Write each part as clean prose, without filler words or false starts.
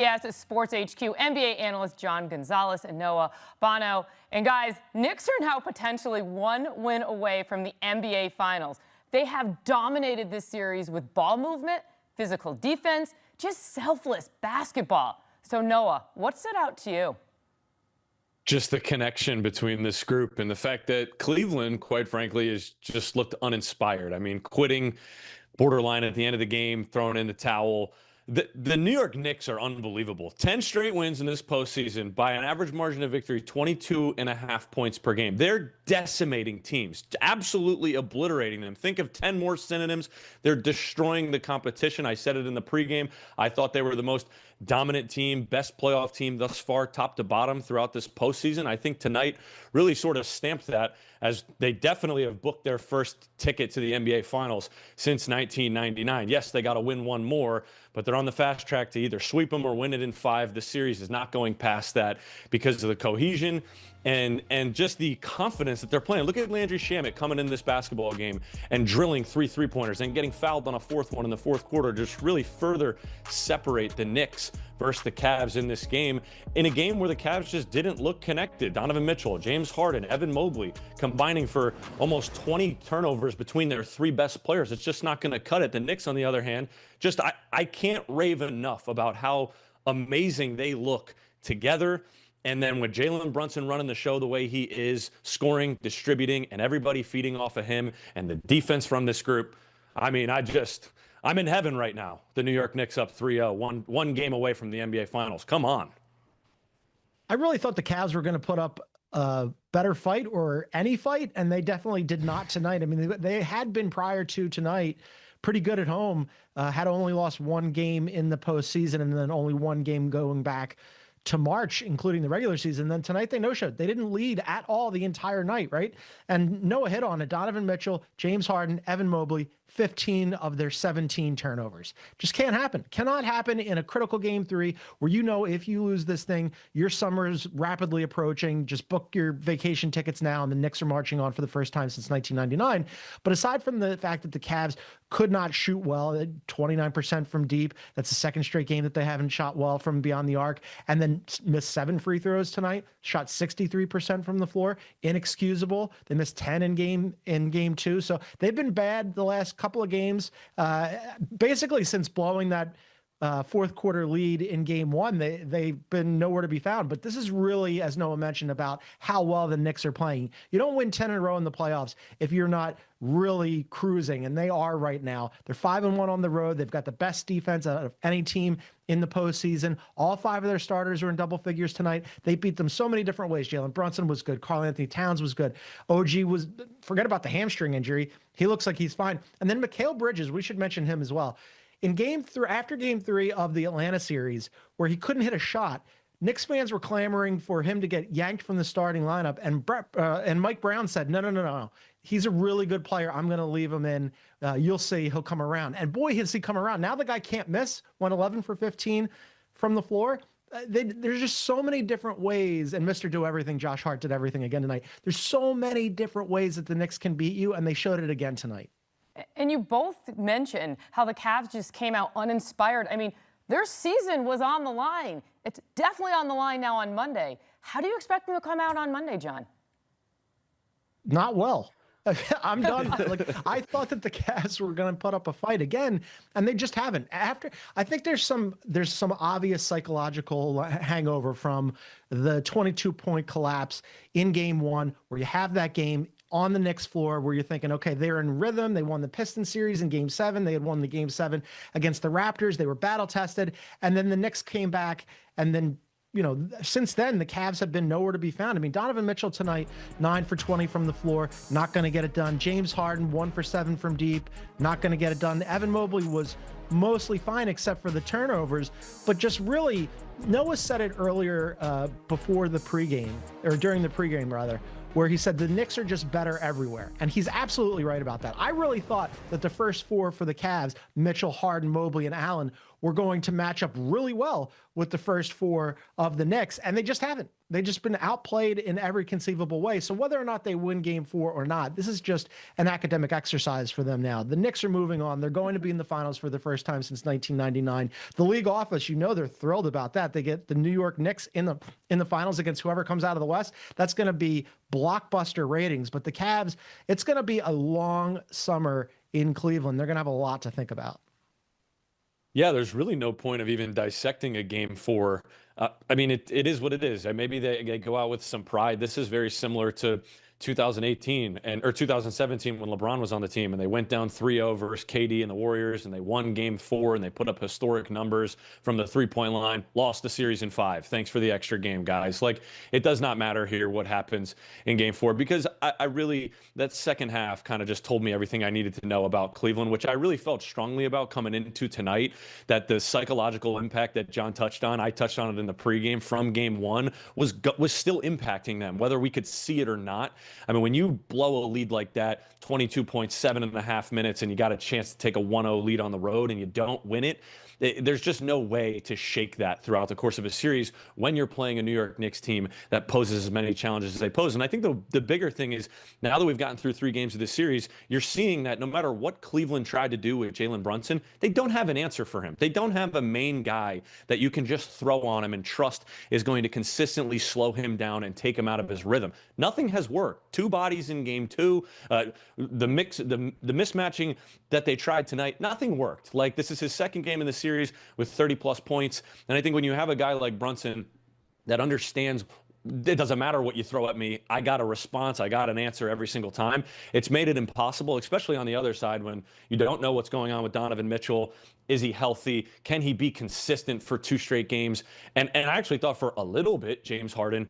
Yes, it's Sports HQ NBA analyst John Gonzalez and Noah Bono. And guys, Knicks are now potentially one win away from the NBA Finals. They have dominated this series with ball movement, physical defense, just selfless basketball. So Noah, what stood out to you? Just the connection between this group and the fact that Cleveland, quite frankly, has just looked uninspired. I mean, quitting borderline at the end of the game, throwing in the towel. The New York Knicks are unbelievable. 10 straight wins in this postseason by an average margin of victory, 22.5 points per game. They're decimating teams, absolutely obliterating them. Think of 10 more synonyms. They're destroying the competition. I said it in the pregame. I thought they were the most dominant team, best playoff team thus far, top to bottom throughout this postseason. I think tonight really sort of stamped that, as they definitely have booked their first ticket to the NBA Finals since 1999. Yes, they got to win one more, but they're on the fast track to either sweep them or win it in 5. The series is not going past that because of the cohesion and just the confidence that they're playing. Look at Landry Shamet coming in this basketball game and drilling 3 3-pointers and getting fouled on a 4th one in the 4th quarter, just really further separate the Knicks versus the Cavs in this game, in a game where the Cavs just didn't look connected. Donovan Mitchell, James Harden, Evan Mobley combining for almost 20 turnovers between their 3 best players. It's just not going to cut it. The Knicks, on the other hand, just I can't rave enough about how amazing they look together. And then with Jalen Brunson running the show the way he is, scoring, distributing, and everybody feeding off of him, and the defense from this group, I mean, I'm in heaven right now. The New York Knicks up 3-0, one game away from the NBA Finals. Come on. I really thought the Cavs were going to put up a better fight, or any fight, and they definitely did not tonight. I mean, they had been prior to tonight pretty good at home, had only lost 1 game in the postseason, and then only 1 game going back to March, including the regular season. Then tonight they no-showed. They didn't lead at all the entire night, right? And Noah hit on it. Donovan Mitchell, James Harden, Evan Mobley, 15 of their 17 turnovers. Just can't happen. Cannot happen in a critical game 3 where you know if you lose this thing, your summer's rapidly approaching. Just book your vacation tickets now, and the Knicks are marching on for the first time since 1999. But aside from the fact that the Cavs could not shoot well, 29% from deep, that's the 2nd straight game that they haven't shot well from beyond the arc, and then missed 7 free throws tonight, shot 63% from the floor, inexcusable. They missed 10 in game 2. So they've been bad the last couple of games, basically since blowing that 4th quarter lead in game 1. They've been nowhere to be found. But this is really, as Noah mentioned, about how well the Knicks are playing. You don't win 10 in a row in the playoffs if you're not really cruising, and they are right now. They're 5-1 on the road. They've got the best defense out of any team in the postseason. All 5 of their starters are in double figures tonight. They beat them so many different ways. Jalen Brunson was good. Karl-Anthony Towns was good. OG was, forget about the hamstring injury. He looks like he's fine. And then Mikal Bridges, we should mention him as well. In after game 3 of the Atlanta series, where he couldn't hit a shot, Knicks fans were clamoring for him to get yanked from the starting lineup, and Mike Brown said, no. He's a really good player. I'm going to leave him in. You'll see he'll come around. And boy, has he come around. Now the guy can't miss. Went 11 for 15 from the floor. There's just so many different ways, and Mr. Do Everything, Josh Hart, did everything again tonight. There's so many different ways that the Knicks can beat you, and they showed it again tonight. And you both mentioned how the Cavs just came out uninspired. I mean, their season was on the line. It's definitely on the line now on Monday. How do you expect them to come out on Monday, John? Not well. I'm done. I thought that the Cavs were going to put up a fight again, and they just haven't. I think there's some obvious psychological hangover from the 22-point collapse in game 1, where you have that game on the Knicks floor where you're thinking, okay, they're in rhythm. They won the Pistons series in game 7. They had won the game 7 against the Raptors. They were battle tested. And then the Knicks came back, and then, you know, since then, the Cavs have been nowhere to be found. I mean, Donovan Mitchell tonight, 9 for 20 from the floor, not going to get it done. James Harden, 1 for 7 from deep, not going to get it done. Evan Mobley was mostly fine except for the turnovers, but just really, Noah said it earlier before the pregame, or during the pregame rather, where he said the Knicks are just better everywhere. And he's absolutely right about that. I really thought that the first 4 for the Cavs, Mitchell, Harden, Mobley, and Allen, were going to match up really well with the first four of the Knicks, and they just haven't. They've just been outplayed in every conceivable way. So whether or not they win game 4 or not, this is just an academic exercise for them now. The Knicks are moving on. They're going to be in the finals for the first time since 1999. The league office, they're thrilled about that. They get the New York Knicks in the finals against whoever comes out of the West. That's going to be blockbuster ratings. But the Cavs, it's going to be a long summer in Cleveland. They're going to have a lot to think about. Yeah, there's really no point of even dissecting a game 4. I mean, it is what it is. Maybe they go out with some pride. This is very similar to 2018 or 2017 when LeBron was on the team and they went down 3-0 versus KD and the Warriors and they won game 4 and they put up historic numbers from the 3-point line, lost the series in 5. Thanks for the extra game, guys. Like, it does not matter here what happens in game 4 because I really, that second half kind of just told me everything I needed to know about Cleveland, which I really felt strongly about coming into tonight, that the psychological impact that John touched on, I touched on it in the pregame from game 1, was still impacting them, whether we could see it or not. I mean, when you blow a lead like that, 22.7 minutes, and you got a chance to take a 1-0 lead on the road and you don't win it, there's just no way to shake that throughout the course of a series when you're playing a New York Knicks team that poses as many challenges as they pose. And I think the bigger thing is, now that we've gotten through 3 games of this series, you're seeing that no matter what Cleveland tried to do with Jalen Brunson, they don't have an answer for him. They don't have a main guy that you can just throw on him and trust is going to consistently slow him down and take him out of his rhythm. Nothing has worked. 2 bodies in game 2. The mismatching that they tried tonight, nothing worked. Like, this is his second game in the series with 30-plus points. And I think when you have a guy like Brunson that understands it doesn't matter what you throw at me, I got a response, I got an answer every single time, it's made it impossible, especially on the other side when you don't know what's going on with Donovan Mitchell. Is he healthy? Can he be consistent for 2 straight games? And I actually thought for a little bit, James Harden,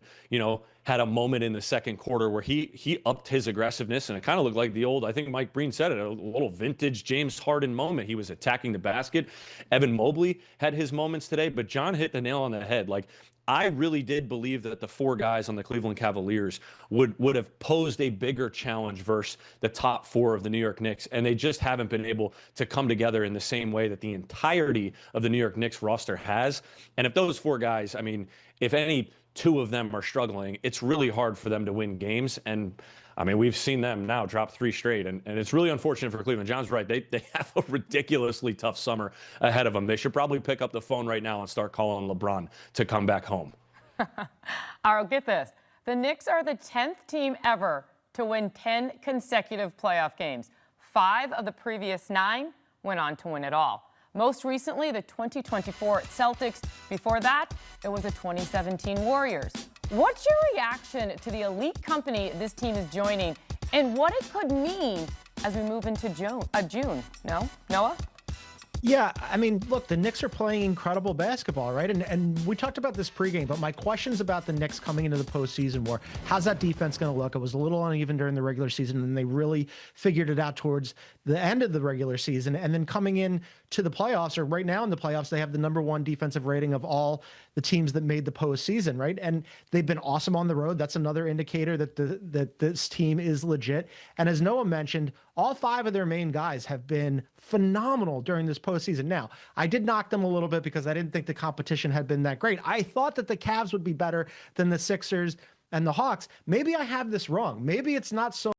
had a moment in the second quarter where he upped his aggressiveness, and it kind of looked like the old, I think Mike Breen said it, a little vintage James Harden moment. He was attacking the basket. Evan Mobley had his moments today, but John hit the nail on the head. Like, I really did believe that the 4 guys on the Cleveland Cavaliers would have posed a bigger challenge versus the top 4 of the New York Knicks, and they just haven't been able to come together in the same way that the entirety of the New York Knicks roster has. And if those 4 guys, I mean, if any 2 of them are struggling, it's really hard for them to win games. And I mean, we've seen them now drop 3 straight, and it's really unfortunate for Cleveland. John's right. They have a ridiculously tough summer ahead of them. They should probably pick up the phone right now and start calling LeBron to come back home. All right, get this. The Knicks are the 10th team ever to win 10 consecutive playoff games. 5 of the previous 9 went on to win it all. Most recently, the 2024 Celtics. Before that, it was the 2017 Warriors. What's your reaction to the elite company this team is joining and what it could mean as we move into June? No? Noah? Yeah, I mean, look, the Knicks are playing incredible basketball, right? And we talked about this pregame, but my questions about the Knicks coming into the postseason were, how's that defense going to look? It was a little uneven during the regular season, and they really figured it out towards the end of the regular season. And then coming in to the playoffs, or right now in the playoffs, they have the #1 defensive rating of all the teams that made the postseason, right? And they've been awesome on the road. That's another indicator that that this team is legit. And as Noah mentioned, all 5 of their main guys have been phenomenal during this postseason. Now, I did knock them a little bit because I didn't think the competition had been that great. I thought that the Cavs would be better than the Sixers and the Hawks. Maybe I have this wrong. Maybe it's not so